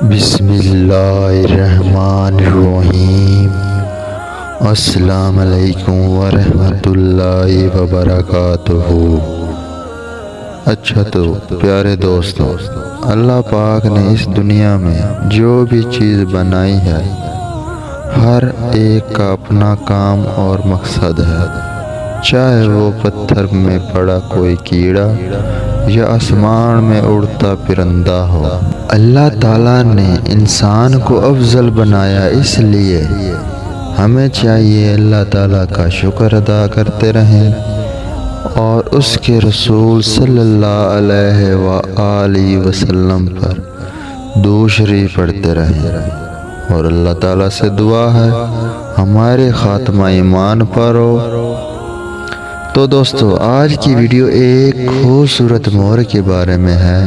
بسم اللہ الرحمن الرحیم۔ السلام علیکم ورحمۃ اللہ وبرکاتہ۔ اچھا تو پیارے دوستو، اللہ پاک نے اس دنیا میں جو بھی چیز بنائی ہے ہر ایک کا اپنا کام اور مقصد ہے، چاہے وہ پتھر میں پڑا کوئی کیڑا یا آسمان میں اڑتا پرندہ ہو۔ اللہ تعالیٰ نے انسان کو افضل بنایا، اس لیے ہمیں چاہیے اللہ تعالیٰ کا شکر ادا کرتے رہیں اور اس کے رسول صلی اللہ علیہ وآلہ وسلم پر درود شریف پڑھتے رہیں، اور اللہ تعالیٰ سے دعا ہے ہمارے خاتمہ ایمان پر ہو۔ تو دوستو، آج کی ویڈیو ایک خوبصورت مور کے بارے میں ہے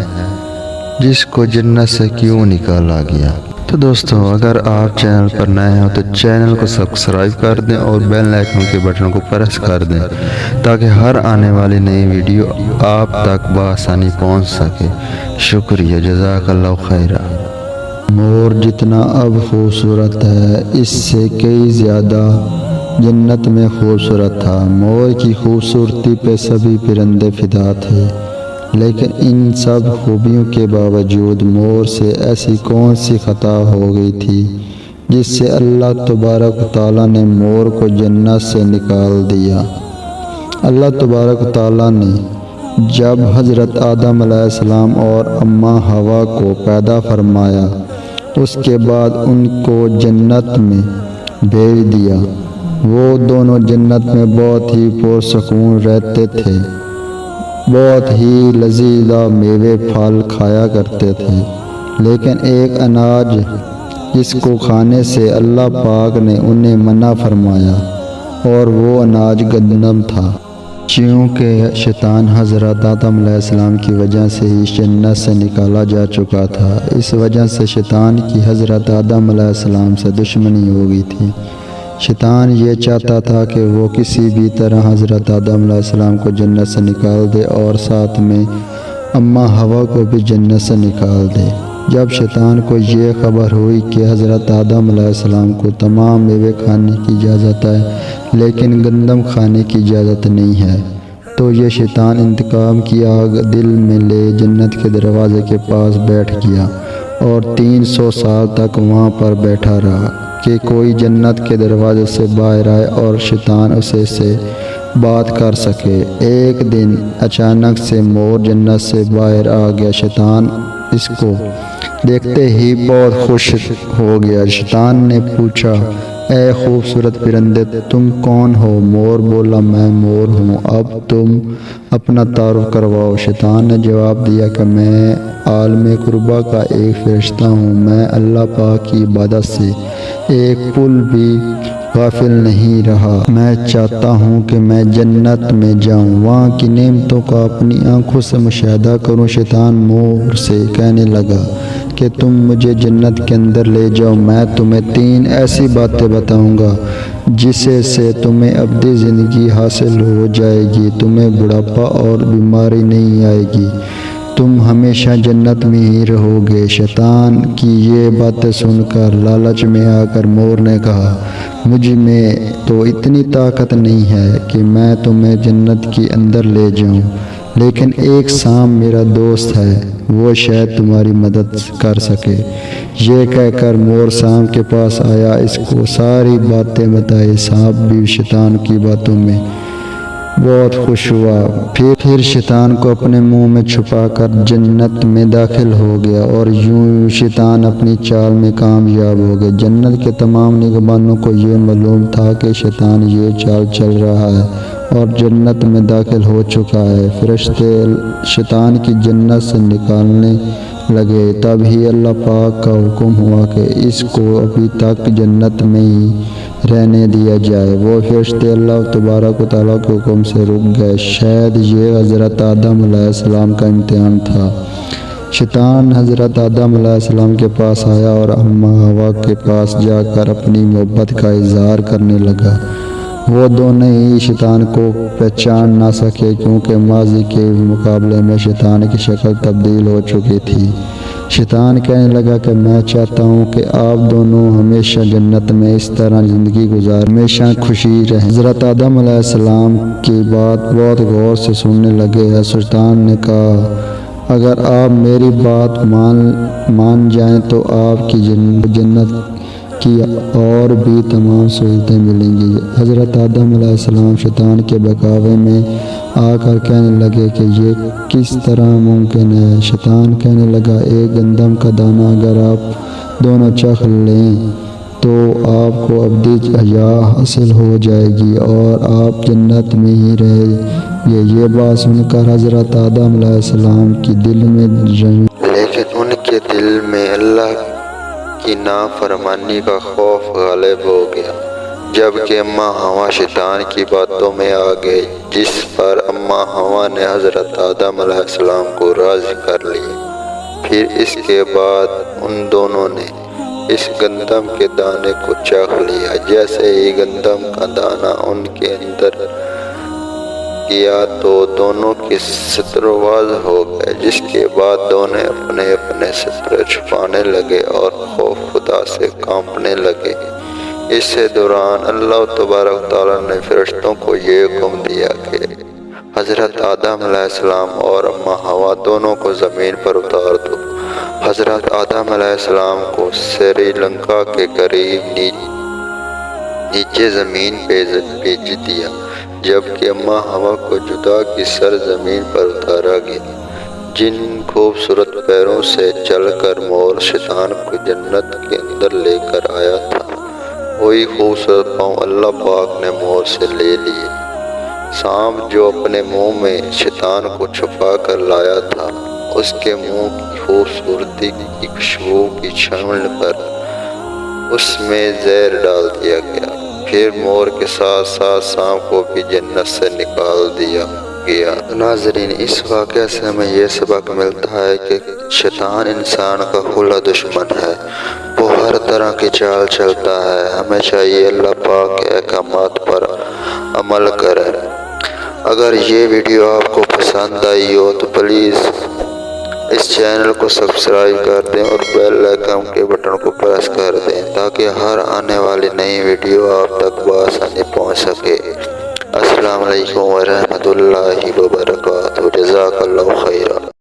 جس کو جنت سے کیوں نکالا گیا۔ تو دوستو، اگر آپ چینل پر نئے ہو تو چینل کو سبسکرائب کر دیں اور بیل آئیکن کے بٹن کو پریس کر دیں تاکہ ہر آنے والی نئی ویڈیو آپ تک بآسانی پہنچ سکے۔ شکریہ، جزاک اللہ خیرہ۔ مور جتنا اب خوبصورت ہے، اس سے کئی زیادہ جنت میں خوبصورت تھا۔ مور کی خوبصورتی پہ سبھی پرندے فدا تھے، لیکن ان سب خوبیوں کے باوجود مور سے ایسی کون سی خطا ہو گئی تھی جس سے اللہ تبارک و تعالیٰ نے مور کو جنت سے نکال دیا۔ اللہ تبارک و تعالیٰ نے جب حضرت آدم علیہ السلام اور اماں حوا کو پیدا فرمایا، اس کے بعد ان کو جنت میں بھیج دیا۔ وہ دونوں جنت میں بہت ہی پرسکون رہتے تھے، بہت ہی لذیذ میوے پھل کھایا کرتے تھے، لیکن ایک اناج جس کو کھانے سے اللہ پاک نے انہیں منع فرمایا، اور وہ اناج گندم تھا۔ چونکہ شیطان حضرت آدم علیہ السلام کی وجہ سے ہی جنت سے نکالا جا چکا تھا، اس وجہ سے شیطان کی حضرت آدم علیہ السلام سے دشمنی ہو گئی تھی۔ شیطان یہ چاہتا تھا کہ وہ کسی بھی طرح حضرت آدم علیہ السلام کو جنت سے نکال دے اور ساتھ میں اماں حوا کو بھی جنت سے نکال دے۔ جب شیطان کو یہ خبر ہوئی کہ حضرت آدم علیہ السلام کو تمام میوے کھانے کی اجازت ہے لیکن گندم کھانے کی اجازت نہیں ہے، تو یہ شیطان انتقام کی آگ دل میں لے جنت کے دروازے کے پاس بیٹھ گیا اور 300 سال تک وہاں پر بیٹھا رہا کہ کوئی جنت کے دروازے سے باہر آئے اور شیطان اسے سے بات کر سکے۔ ایک دن اچانک سے مور جنت سے باہر آ گیا۔ شیطان اس کو دیکھتے ہی بہت خوش ہو گیا۔ شیطان نے پوچھا، اے خوبصورت پرندے، تم کون ہو؟ مور بولا، میں مور ہوں، اب تم اپنا تعارف کرواؤ۔ شیطان نے جواب دیا کہ میں عالم قربا کا ایک فرشتہ ہوں، میں اللہ پاک کی عبادت سے ایک پل بھی غافل نہیں رہا۔ میں چاہتا ہوں کہ میں جنت میں جاؤں، وہاں کی نعمتوں کا اپنی آنکھوں سے مشاہدہ کروں۔ شیطان مور سے کہنے لگا کہ تم مجھے جنت کے اندر لے جاؤ، میں تمہیں 3 ایسی باتیں بتاؤں گا جس سے تمہیں ابدی زندگی حاصل ہو جائے گی، تمہیں بڑھاپا اور بیماری نہیں آئے گی، تم ہمیشہ جنت میں ہی رہو گے۔ شیطان کی یہ باتیں سن کر لالچ میں آ کر مور نے کہا، مجھ میں تو اتنی طاقت نہیں ہے کہ میں تمہیں جنت کے اندر لے جاؤں، لیکن ایک سانپ میرا دوست ہے، وہ شاید تمہاری مدد کر سکے۔ یہ کہہ کر مور سانپ کے پاس آیا، اس کو ساری باتیں بتائی۔ سانپ بھی شیطان کی باتوں میں بہت خوش ہوا، پھر شیطان کو اپنے منہ میں چھپا کر جنت میں داخل ہو گیا، اور یوں شیطان اپنی چال میں کامیاب ہو گیا۔ جنت کے تمام نگہبانوں کو یہ معلوم تھا کہ شیطان یہ چال چل رہا ہے اور جنت میں داخل ہو چکا ہے۔ فرشتے شیطان کی جنت سے نکالنے لگے، تب ہی اللہ پاک کا حکم ہوا کہ اس کو ابھی تک جنت میں ہی رہنے دیا جائے۔ وہ فرشتے اللہ تبارک و تعالیٰ کے حکم سے رک گئے۔ شاید یہ حضرت آدم علیہ السلام کا امتحان تھا۔ شیطان حضرت آدم علیہ السلام کے پاس آیا اور اماں حوا کے پاس جا کر اپنی محبت کا اظہار کرنے لگا۔ وہ دونوں ہی شیطان کو پہچان نہ سکے، کیونکہ ماضی کے مقابلے میں شیطان کی شکل تبدیل ہو چکی تھی۔ شیطان کہنے لگا کہ میں چاہتا ہوں کہ آپ دونوں ہمیشہ جنت میں اس طرح زندگی گزاریں، ہمیشہ خوشی رہیں۔ حضرت آدم علیہ السلام کی بات بہت غور سے سننے لگے۔ شیطان نے کہا، اگر آپ میری بات مان جائیں تو آپ کی جنت کی اور بھی تمام سہولتیں ملیں گی۔ حضرت آدم علیہ السلام شیطان کے بہکاوے میں آ کر کہنے لگے کہ یہ کس طرح ممکن ہے؟ شیطان کہنے لگا، ایک گندم کا دانہ اگر آپ دونوں چکھ لیں تو آپ کو ابدی حیات حاصل ہو جائے گی اور آپ جنت میں ہی رہیں گے۔ یہ بات سن کر حضرت آدم علیہ السلام کی دل میں لیکن ان کے دل میں اللہ کی نافرمانی کا خوف غالب ہو گیا، جبکہ اماں حوا شیطان کی باتوں میں آ گئی، جس پر اماں حوا نے حضرت آدم علیہ السلام کو راضی کر لیا۔ پھر اس کے بعد ان دونوں نے اس گندم کے دانے کو چکھ لیا۔ جیسے ہی گندم کا دانہ ان کے اندر گیا تو دونوں کے ستر واضح ہو گئے، جس کے بعد دونوں اپنے اپنے ستر چھپانے لگے اور خوف خدا سے کانپنے لگے۔ اس دوران اللہ تبارک تعالیٰ نے فرشتوں کو یہ حکم دیا کہ حضرت آدم علیہ السلام اور اماں حوا دونوں کو زمین پر اتار دو۔ حضرت آدم علیہ السلام کو سری لنکا کے قریب نیچے زمین پہ بھیج دیا، جبکہ اماں حوا کو جدا کی سرزمین پر اتارا گیا۔ جن خوبصورت پیروں سے چل کر مور شیطان کو جنت کے اندر لے کر آیا تھا، وہی خوبصورت پاؤں اللہ پاک نے مور سے لے لیے۔ سانپ جو اپنے منہ میں شیطان کو چھپا کر لایا تھا، اس کے منہ کی خوبصورتی کی خوشبو کی چھاؤں پر اس میں زہر ڈال دیا گیا۔ پھر مور کے ساتھ ساتھ سانپ کو بھی جنت سے نکال دیا گیا۔ ناظرین، اس واقعہ سے ہمیں یہ سبق ملتا ہے کہ شیطان انسان کا کھلا دشمن ہے، وہ ہر طرح کی چال چلتا ہے۔ ہمیں چاہیے اللہ پاک کے احکامات پر عمل کریں۔ اگر یہ ویڈیو آپ کو پسند آئی ہو تو پلیز اس چینل کو سبسکرائب کر دیں اور بیل آئیکن کے بٹن کو پریس کر دیں تاکہ ہر آنے والی نئی ویڈیو آپ تک بآسانی پہنچ سکے۔ السلام علیکم ورحمۃ اللہ وبرکاتہ۔ جزاک اللہ خیرا۔